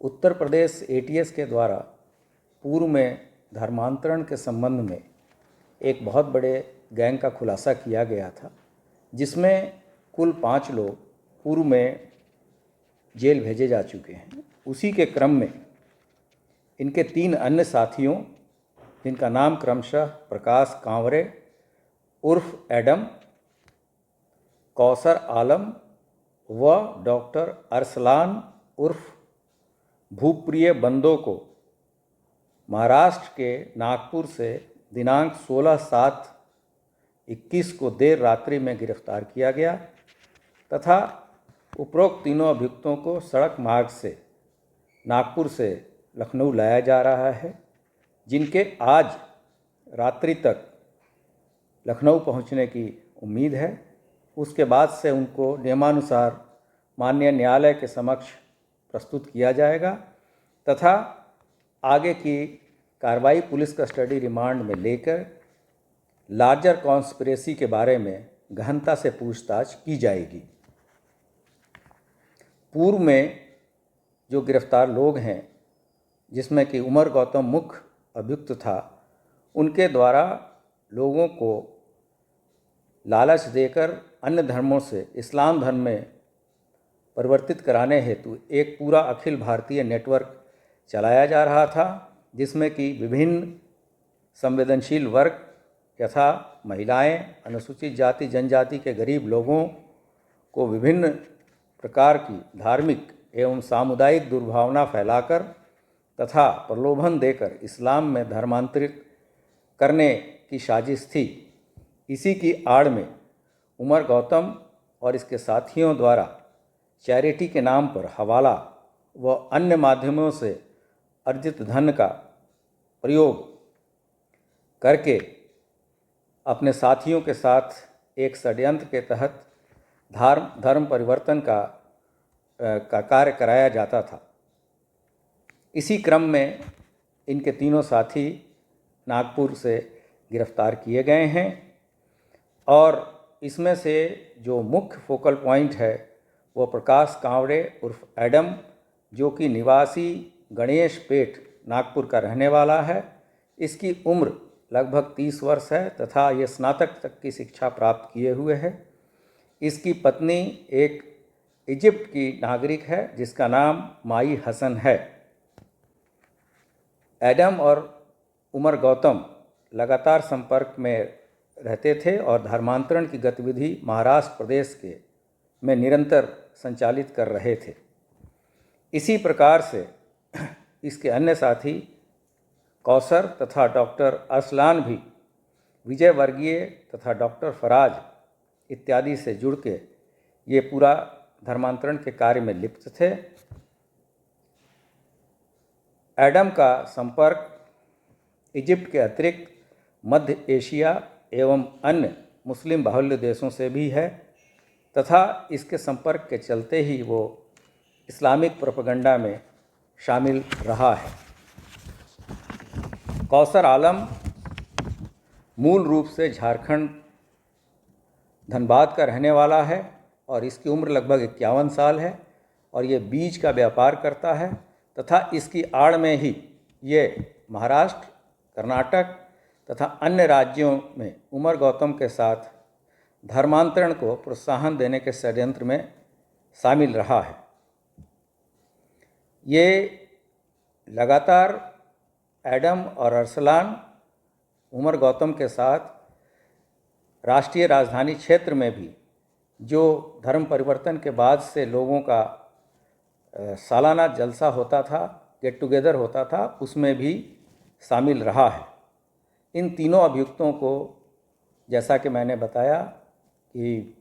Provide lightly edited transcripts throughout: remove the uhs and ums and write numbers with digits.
Uttar Pradesh ATS के द्वारा पूर्व में धर्मांतरण के संबंध में एक बहुत बड़े गैंग का खुलासा किया गया था, जिसमें कुल 5 लोग पूर्व में जेल भेजे जा चुके हैं। उसी के क्रम में इनके 3 अन्य साथियों, जिनका नाम क्रमशः प्रकाश कांवरे उर्फ एडम, कौसर आलम व डॉक्टर अरसलान उर्फ भूप्रिय बंदो को महाराष्ट्र के नागपुर से दिनांक 16/7/21 को देर रात्रि में गिरफ्तार किया गया तथा उपरोक्त तीनों अभियुक्तों को सड़क मार्ग से नागपुर से लखनऊ लाया जा रहा है, जिनके आज रात्रि तक लखनऊ पहुंचने की उम्मीद है। उसके बाद से उनको नियमानुसार माननीय न्यायालय के समक्ष प्रस्तुत किया जाएगा तथा आगे की कार्रवाई पुलिस कस्टडी रिमांड में लेकर लार्जर कॉन्स्पिरेसी के बारे में गहनता से पूछताछ की जाएगी। पूर्व में जो गिरफ्तार लोग हैं, जिसमें कि उमर गौतम मुख्य अभियुक्त था, उनके द्वारा लोगों को लालच देकर अन्य धर्मों से इस्लाम धर्म में परिवर्तित कराने हेतु एक पूरा अखिल भारतीय नेटवर्क चलाया जा रहा था, जिसमें कि विभिन्न संवेदनशील वर्ग यथा महिलाएं, अनुसूचित जाति जनजाति के गरीब लोगों को विभिन्न प्रकार की धार्मिक एवं सामुदायिक दुर्भावना फैलाकर तथा प्रलोभन देकर इस्लाम में धर्मांतरित करने की साजिश थी। इसी की आड़ में उमर गौतम और इसके साथियों द्वारा चैरिटी के नाम पर हवाला व अन्य माध्यमों से अर्जित धन का प्रयोग करके अपने साथियों के साथ एक षड्यंत्र के तहत धर्म परिवर्तन का कार्य कराया जाता था। इसी क्रम में इनके तीनों साथी नागपुर से गिरफ्तार किए गए हैं और इसमें से जो मुख्य फोकल पॉइंट है वो प्रकाश कांवरे उर्फ एडम, जो कि निवासी गणेश पेठ नागपुर का रहने वाला है। इसकी उम्र लगभग 30 वर्ष है तथा ये स्नातक तक की शिक्षा प्राप्त किए हुए है। इसकी पत्नी एक इजिप्ट की नागरिक है, जिसका नाम माई हसन है। एडम और उमर गौतम लगातार संपर्क में रहते थे और धर्मांतरण की गतिविधि महाराष्ट्र प्रदेश में निरंतर संचालित कर रहे थे। इसी प्रकार से इसके अन्य साथी कौसर तथा डॉक्टर अरसलान भी विजय वर्गीय तथा डॉक्टर फराज इत्यादि से जुड़ के ये पूरा धर्मांतरण के कार्य में लिप्त थे। एडम का संपर्क इजिप्ट के अतिरिक्त मध्य एशिया एवं अन्य मुस्लिम बाहुल्य देशों से भी है तथा इसके संपर्क के चलते ही वो इस्लामिक प्रोपेगेंडा में शामिल रहा है। कौसर आलम मूल रूप से झारखंड धनबाद का रहने वाला है और इसकी उम्र लगभग 51 साल है और ये बीज का व्यापार करता है तथा इसकी आड़ में ही ये महाराष्ट्र, कर्नाटक तथा अन्य राज्यों में उमर गौतम के साथ धर्मांतरण को प्रोत्साहन देने के षड्यंत्र में शामिल रहा है। ये लगातार एडम और अरसलान उमर गौतम के साथ राष्ट्रीय राजधानी क्षेत्र में भी जो धर्म परिवर्तन के बाद से लोगों का सालाना जलसा होता था, गेट टुगेदर होता था, उसमें भी शामिल रहा है। इन तीनों अभियुक्तों को, जैसा कि मैंने बताया, कि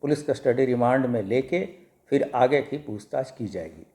पुलिस कस्टडी रिमांड में लेके फिर आगे की पूछताछ की जाएगी।